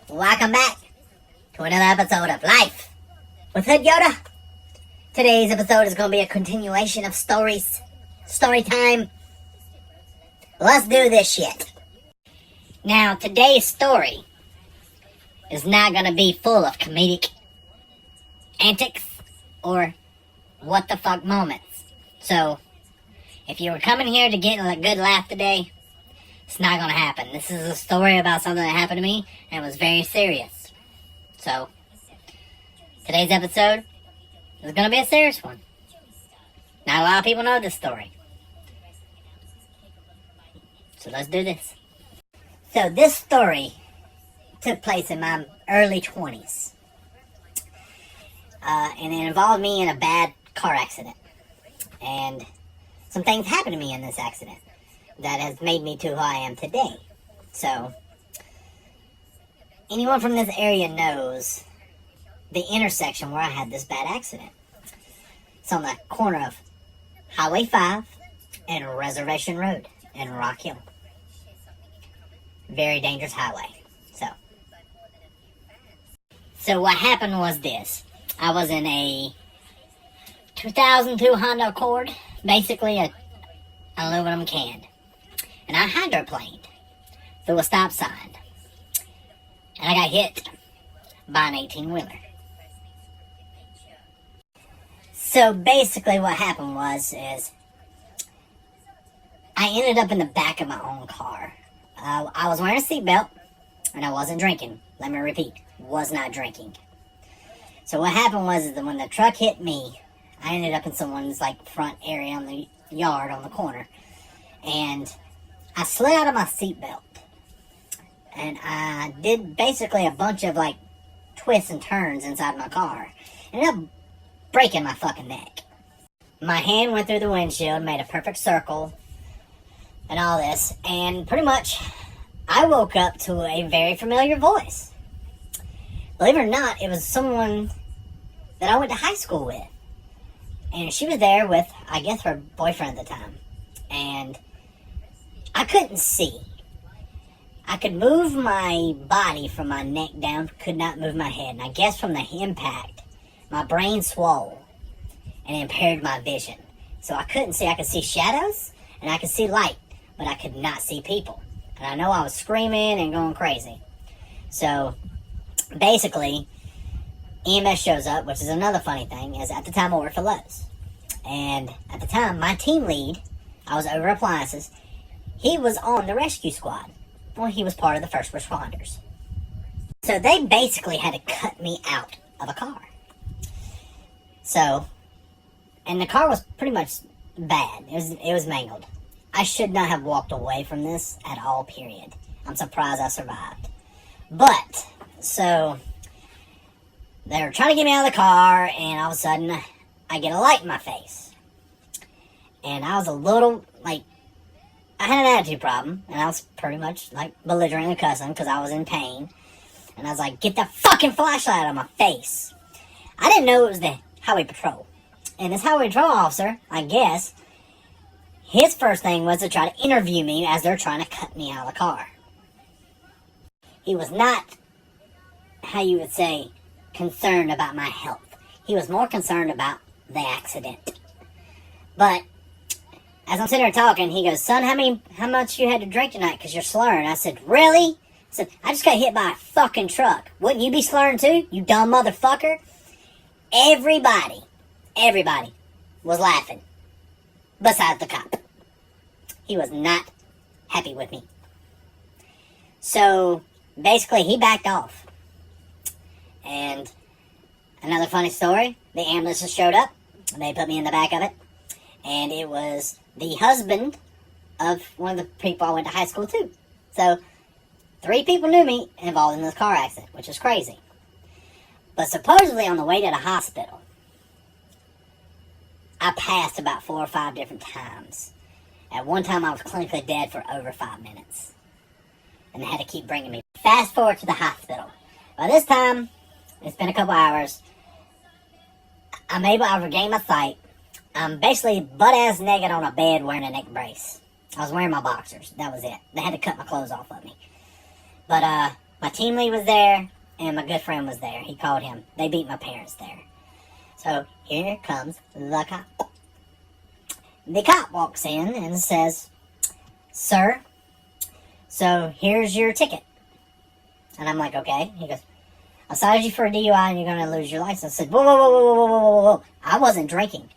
Welcome back to another episode of Life with Hood Yoda. Today's episode is going to be a continuation of stories. Story time. Let's do this shit. Now, today's story is not going to be full of comedic antics or what the fuck moments. So, if you were coming here to get a good laugh today, it's not going to happen. This is a story about something that happened to me and it was very serious. So, today's episode is going to be a serious one. Not a lot of people know this story. So let's do this. So this story took place in my early 20s. And it involved me in a bad car accident. And some things happened to me in this accident that has made me to who I am today. So, anyone from this area knows the intersection where I had this bad accident. It's on the corner of Highway 5 and Reservation Road in Rock Hill. Very dangerous highway. So what happened was this. I was in a 2002 Honda Accord, basically a aluminum can. And I hydroplaned through a stop sign. And I got hit by an 18-wheeler. So basically what happened is I ended up in the back of my own car. I was wearing a seatbelt and I wasn't drinking. Let me repeat, was not drinking. So what happened was that when the truck hit me, I ended up in someone's front area on the yard on the corner. And I slid out of my seatbelt. And I did basically a bunch of twists and turns inside my car. Ended up breaking my fucking neck. My hand went through the windshield, made a perfect circle, and all this. And pretty much, I woke up to a very familiar voice. Believe it or not, it was someone that I went to high school with. And she was there with, I guess, her boyfriend at the time. And I couldn't see. I could move my body from my neck down, could not move my head. And I guess from the impact, my brain swole and impaired my vision. So I couldn't see. I could see shadows and I could see light, but I could not see people. And I know I was screaming and going crazy. So basically, EMS shows up, which is another funny thing, is at the time I worked for Lowe's. And at the time, my team lead, I was over appliances, he was on the rescue squad. Well, he was part of the first responders. So they basically had to cut me out of a car. So, and the car was pretty much bad. It was mangled. I should not have walked away from this at all, period. I'm surprised I survived. But, so, they were trying to get me out of the car, and all of a sudden, I get a light in my face. And I was a little, I had an attitude problem, and I was pretty much, belligerent and cussing, because I was in pain. And I was like, get the fucking flashlight out of my face. I didn't know it was the highway patrol. And this highway patrol officer, I guess, his first thing was to try to interview me as they're trying to cut me out of the car. He was not, how you would say, concerned about my health. He was more concerned about the accident. But as I'm sitting there talking, he goes, son, how much you had to drink tonight because you're slurring? I said, really? I said, I just got hit by a fucking truck. Wouldn't you be slurring too, you dumb motherfucker? Everybody was laughing. Besides the cop. He was not happy with me. So, basically, he backed off. And another funny story, the ambulance showed up. They put me in the back of it. And it was the husband of one of the people I went to high school to. So, 3 people knew me involved in this car accident, which is crazy. But supposedly on the way to the hospital, I passed about 4 or 5 different times. At one time I was clinically dead for over 5 minutes. And they had to keep bringing me. Fast forward to the hospital. By this time, it's been a couple hours. I regained my sight. I'm basically butt-ass naked on a bed wearing a neck brace. I was wearing my boxers. That was it. They had to cut my clothes off of me. But My team lead was there, and my good friend was there. He called him. They beat my parents there. So here comes the cop. The cop walks in and says, "Sir, so here's your ticket." And I'm like, "Okay." He goes, "I cited you for a DUI and you're going to lose your license." I said, "Whoa, whoa, whoa, whoa, whoa, whoa, whoa, whoa. I wasn't drinking."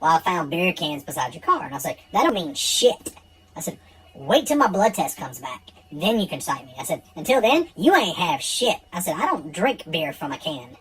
"Well, I found beer cans beside your car." And I was like, "That don't mean shit." I said, "Wait till my blood test comes back. Then you can cite me." I said, "Until then, you ain't have shit." I said, "I don't drink beer from a can.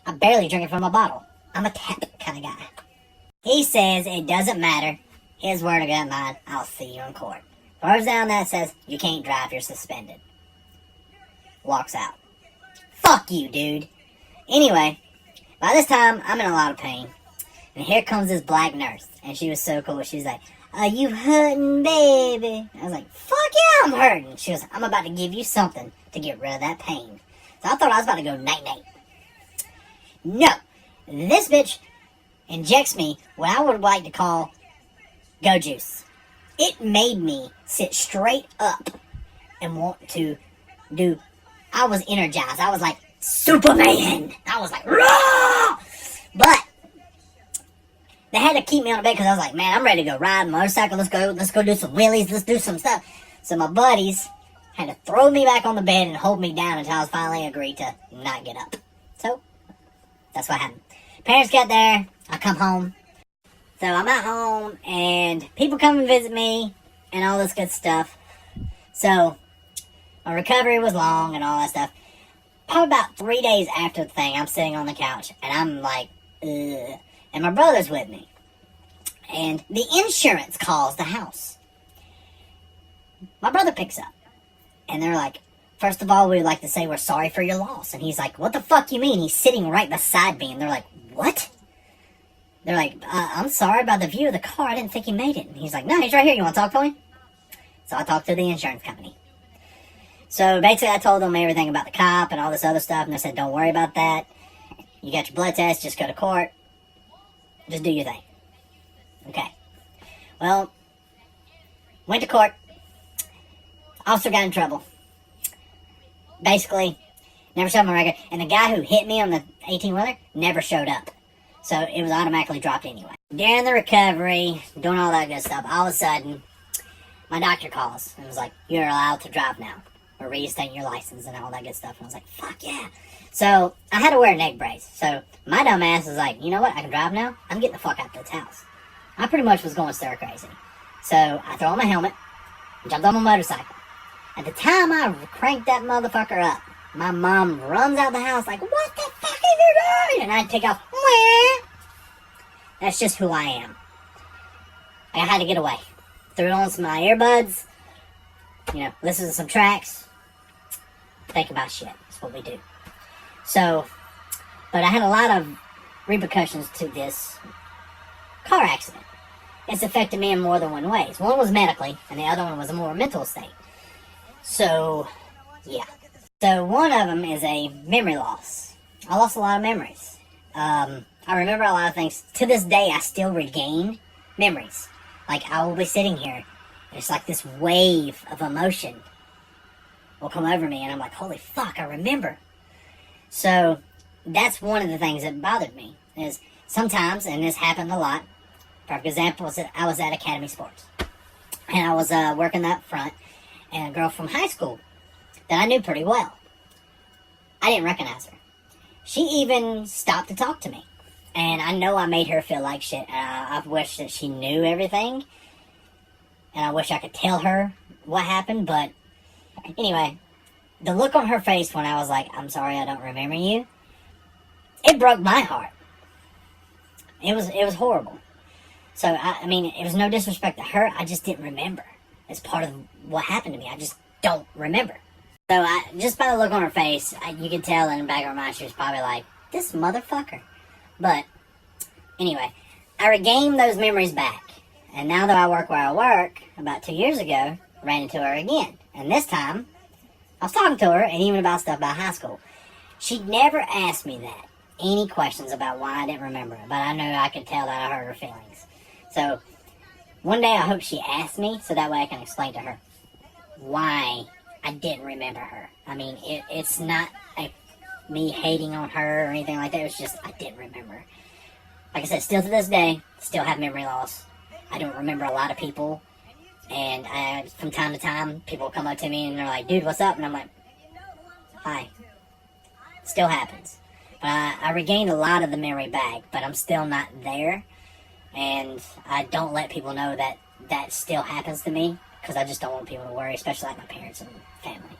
I barely drink it from a bottle. I'm a tap kind of guy." He says it doesn't matter. His word against mine. I'll see you in court. Throws down that says, "You can't drive, you're suspended." Walks out. Fuck you, dude. Anyway, by this time, I'm in a lot of pain. And here comes this black nurse. And she was so cool. She was like, "Are you hurting, baby?" I was like, "Fuck yeah, I'm hurting." She goes, "I'm about to give you something to get rid of that pain." So I thought I was about to go night-night. No. This bitch injects me what I would like to call go juice. It made me sit straight up and want to do. I was energized. I was like Superman. I was like, raw! But they had to keep me on the bed because I was like, man, I'm ready to go ride a motorcycle. Let's go do some wheelies. Let's do some stuff. So my buddies had to throw me back on the bed and hold me down until I was finally agreed to not get up. So that's what happened. Parents got there. I come home. So I'm at home and people come and visit me and all this good stuff. So my recovery was long and all that stuff. Probably about 3 days after the thing, I'm sitting on the couch and I'm like, ugh. And my brother's with me. And the insurance calls the house. My brother picks up. And they're like, "First of all, we'd like to say we're sorry for your loss." And he's like, "What the fuck you mean?" He's sitting right beside me. And they're like, "What?" They're like, "I'm sorry about the view of the car. I didn't think he made it." And he's like, "No, he's right here. You want to talk to him?" So I talked to the insurance company. So basically I told them everything about the cop and all this other stuff. And they said, "Don't worry about that. You got your blood test. Just go to court. Just do your thing." Okay. Well, went to court. Officer got in trouble. Basically, never showed my record. And the guy who hit me on the 18-wheeler never showed up. So it was automatically dropped anyway. During the recovery, doing all that good stuff, all of a sudden, my doctor calls and was like, "You're allowed to drive now. We're reinstating your license," and all that good stuff. And I was like, fuck yeah. So I had to wear a neck brace. So my dumb ass was like, you know what? I can drive now. I'm getting the fuck out of this house. I pretty much was going stir crazy. So I throw on my helmet, jumped on my motorcycle. At the time I cranked that motherfucker up, my mom runs out the house like, "What the fuck are you doing?" And I take off. Wah! That's just who I am. I had to get away. Threw on some of my earbuds, listen to some tracks, think about shit. That's what we do. So, but I had a lot of repercussions to this car accident. It's affected me in more than one way. One was medically, and the other one was a more mental state. So, yeah. So one of them is a memory loss. I lost a lot of memories. I remember a lot of things. To this day, I still regain memories. Like, I will be sitting here, and it's like this wave of emotion will come over me, and I'm like, holy fuck, I remember. So, that's one of the things that bothered me, is sometimes, and this happened a lot, perfect example was that I was at Academy Sports, and I was working up front, and a girl from high school that I knew pretty well, I didn't recognize her. She even stopped to talk to me. And I know I made her feel like shit. I wish that she knew everything. And I wish I could tell her what happened. But anyway, the look on her face when I was like, "I'm sorry, I don't remember you," it broke my heart. It was horrible. So, I mean, it was no disrespect to her. I just didn't remember. It's part of what happened to me. I just don't remember. So, just by the look on her face, you could tell in the back of her mind she was probably like, "This motherfucker." But, anyway, I regained those memories back. And now that I work where I work, about 2 years ago, ran into her again. And this time, I was talking to her, and even about stuff about high school. She never asked me that. Any questions about why I didn't remember it. But I knew I could tell that I hurt her feelings. So, one day I hope she asks me, so that way I can explain to her why I didn't remember her. I mean, it's not me hating on her or anything like that. It was just I didn't remember. Like I said, still to this day, still have memory loss. I don't remember a lot of people. And from time to time, people come up to me and they're like, dude, what's up? And I'm like, hi. Still happens. But I regained a lot of the memory back, but I'm still not there. And I don't let people know that that still happens to me, because I just don't want people to worry, especially like my parents and family.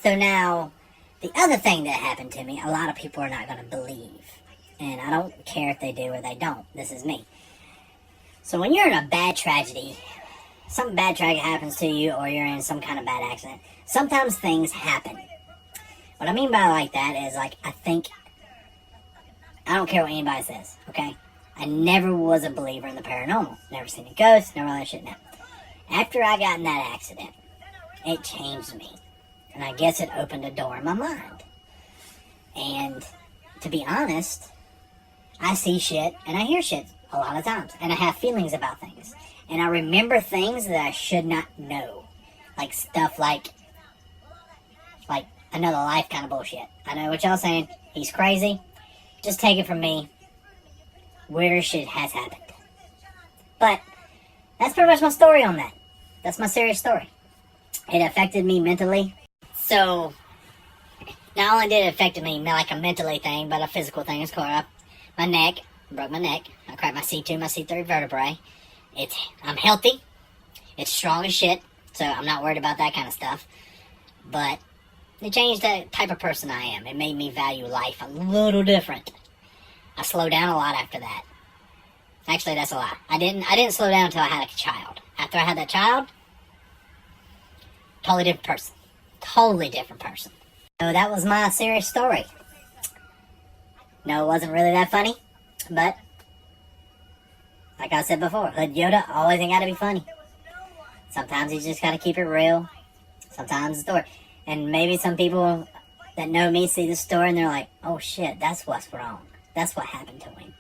So now, the other thing that happened to me, a lot of people are not going to believe. And I don't care if they do or they don't. This is me. So when you're in a bad tragedy, something bad tragic happens to you, or you're in some kind of bad accident, sometimes things happen. What I mean by like that is, like, I don't care what anybody says, okay? I never was a believer in the paranormal. Never seen a ghost, never all that shit. Now, after I got in that accident, it changed me. And I guess it opened a door in my mind. And to be honest, I see shit and I hear shit a lot of times. And I have feelings about things. And I remember things that I should not know. Like stuff like another life kind of bullshit. I know what y'all saying. He's crazy. Just take it from me. Weirder shit has happened. But that's pretty much my story on that. That's my serious story. It affected me mentally. So, not only did it affect me like a mentally thing, but a physical thing. It's called my neck. Broke my neck. I cracked my C2, my C3 vertebrae. I'm healthy. It's strong as shit. So I'm not worried about that kind of stuff. But it changed the type of person I am. It made me value life a little different. I slowed down a lot after that. Actually, that's a lie. I didn't slow down until I had a child. After I had that child, totally different person. Totally different person. So that was my serious story. No, it wasn't really that funny, but like I said before, Hood Yoda always ain't gotta be funny. Sometimes you just gotta keep it real. Sometimes the story. And maybe some people that know me see the story and they're like, oh shit, that's what's wrong. That's what happened to him.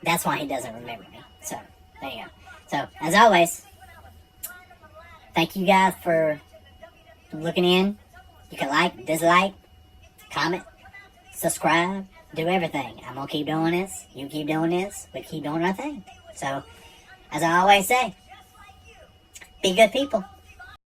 That's why he doesn't remember me. So, there you go. So, as always, thank you guys for looking in. You can like, dislike, comment, subscribe, do everything. I'm going to keep doing this. You keep doing this. We keep doing our thing. So, as I always say, be good people.